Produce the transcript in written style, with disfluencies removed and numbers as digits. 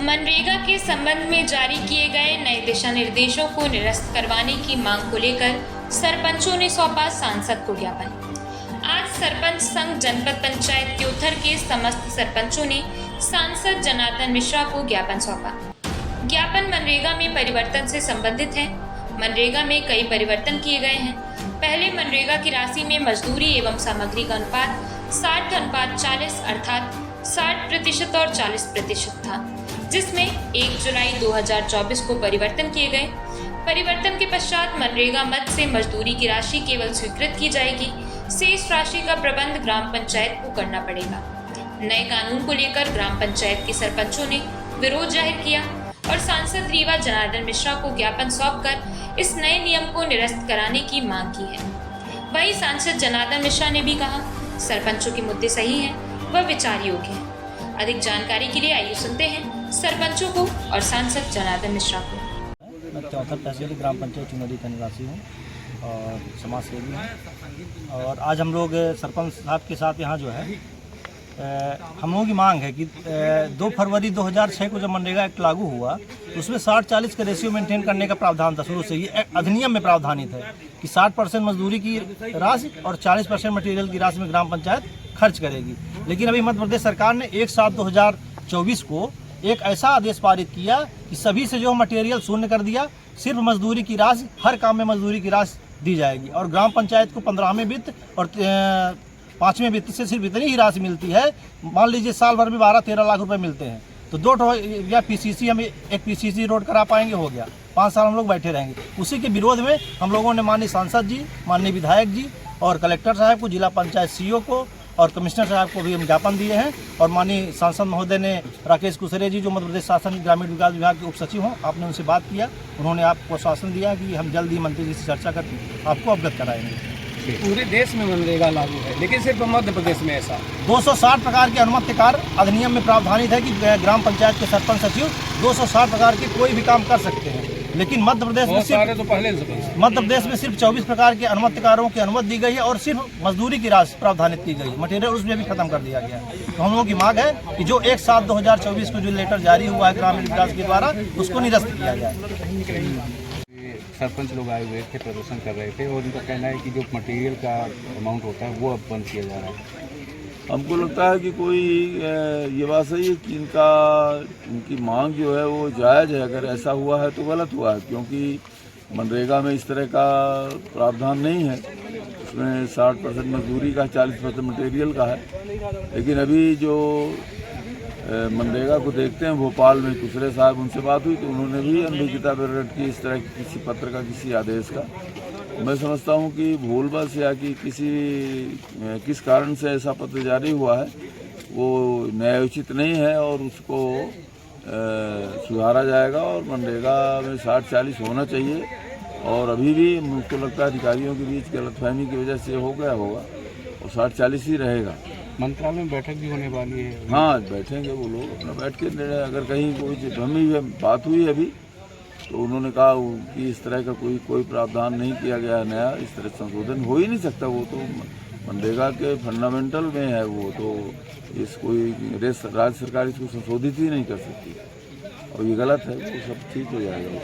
मनरेगा के संबंध में जारी किए गए नए दिशा निर्देशों को निरस्त करवाने की मांग को लेकर सरपंचों ने सौंपा सांसद को ज्ञापन। आज सरपंच संघ जनपद पंचायत त्योथर के समस्त सरपंचों ने सांसद जनार्दन मिश्रा को ज्ञापन सौंपा। ज्ञापन मनरेगा में परिवर्तन से संबंधित है। मनरेगा में कई परिवर्तन किए गए हैं। पहले मनरेगा की राशि में मजदूरी एवं सामग्री का अनुपात 60:40 अर्थात 60% और 40% था, जिसमें 1 जुलाई 2024 को परिवर्तन किए गए। परिवर्तन के पश्चात मनरेगा मद से मजदूरी की राशि केवल स्वीकृत की जाएगी। शेष राशि का प्रबंध ग्राम पंचायत को करना पड़ेगा। नए कानून को लेकर ग्राम पंचायत के सरपंचों ने विरोध जाहिर किया और सांसद रीवा जनार्दन मिश्रा को ज्ञापन सौंपकर इस नए नियम को निरस्त कराने की मांग की है। वहीं सांसद जनार्दन मिश्रा ने भी कहा, सरपंचों के मुद्दे सही हैं, वह विचार योग्य है। अधिक जानकारी के लिए आइए सुनते हैं सरपंचों को और सांसद जनार्दन मिश्रा को। मैं त्योथर तहसील ग्राम पंचायत चुनौली का निवासी हूँ और समाज सेवी हूँ। और आज हम लोग सरपंच साहब के साथ यहाँ जो है हम लोगों की मांग है कि 2 फरवरी 2006 को जब मनरेगा एक्ट लागू हुआ तो उसमें 60-40 का रेशियो मेंटेन करने का प्रावधान था। शुरू से ही अधिनियम में प्रावधानित है कि 60% मजदूरी की राशि और 40% मटेरियल की राशि में ग्राम पंचायत खर्च करेगी। लेकिन अभी मध्य प्रदेश सरकार ने 1/7/2024 को एक ऐसा आदेश पारित किया कि सभी से जो मटेरियल शून्य कर दिया, सिर्फ मजदूरी की राशि, हर काम में मजदूरी की राशि दी जाएगी और ग्राम पंचायत को 15वें वित्त और 5वें वित्त से सिर्फ इतनी ही राशि मिलती है। मान लीजिए साल भर में 12-13 लाख रुपए मिलते हैं तो 2 या पीसीसी, हम एक पीसीसी रोड करा पाएंगे, हो गया। 5 साल हम लोग बैठे रहेंगे। उसी के विरोध में हम लोगों ने माननीय सांसद जी, माननीय विधायक जी और कलेक्टर साहब को, जिला पंचायत सीईओ को और कमिश्नर साहब को भी हम ज्ञापन दिए हैं। और माननीय सांसद महोदय ने, राकेश कुशरे जी जो मध्य प्रदेश शासन ग्रामीण विकास विभाग के उप सचिव हों, आपने उनसे बात किया, उन्होंने आपको आश्वासन दिया कि हम जल्द ही मंत्री जी से चर्चा करके आपको अवगत कराएंगे। पूरे देश में मनरेगा लागू है, लेकिन सिर्फ मध्य प्रदेश में ऐसा 260 प्रकार के अनुमतिकार अधिनियम में प्रावधानित है कि ग्राम पंचायत के सरपंच सचिव 260 प्रकार के कोई भी काम कर सकते हैं। लेकिन मध्य प्रदेश में सिर्फ 24 प्रकार के अनुमतिकारों की अनुमति दी गई है और सिर्फ मजदूरी की राशि प्रावधानित की गई। मटेरियल उसमें भी खत्म कर दिया गया है। तो हम लोगों की मांग है कि जो 1/7/2024 को जो लेटर जारी हुआ है ग्रामीण विकास के द्वारा, उसको निरस्त किया जाए। सरपंच लोग आए हुए थे, प्रदर्शन कर रहे थे और उनका कहना है कि जो मटेरियल का अमाउंट होता है वो अब बंद किया जा रहा है। हमको लगता है कि कोई ये बात सही है कि इनकी मांग जो है वो जायज़ है। अगर ऐसा हुआ है तो गलत हुआ है, क्योंकि मनरेगा में इस तरह का प्रावधान नहीं है। उसमें 60% मजदूरी का, 40% मटेरियल का है। लेकिन अभी जो मनरेगा को देखते हैं, भोपाल में कुशरे साहब, उनसे बात हुई तो उन्होंने भी अनभिज्ञता प्रकट की इस तरह की किसी पत्र का, किसी आदेश का। मैं समझता हूं कि भूलवश या कि किस कारण से ऐसा पत्र जारी हुआ है वो न्यायोचित नहीं है और उसको सुधारा जाएगा और मनरेगा में 60-40 होना चाहिए। और अभी भी मुझको लगता है अधिकारियों के बीच गलतफहमी की वजह से हो गया होगा और 60-40 ही रहेगा। मंत्रालय में बैठक भी होने वाली है। हाँ, बैठेंगे वो लोग अपना बैठ के निर्णय। अगर कहीं कोई भ्रमी बात हुई अभी तो उन्होंने कहा कि इस तरह का कोई प्रावधान नहीं किया गया है नया, इस तरह संशोधन हो ही नहीं सकता। वो तो मनरेगा के फंडामेंटल में है, वो तो राज्य सरकार इसको संशोधित ही नहीं कर सकती और ये गलत है। वो सब ठीक हो जाएगा।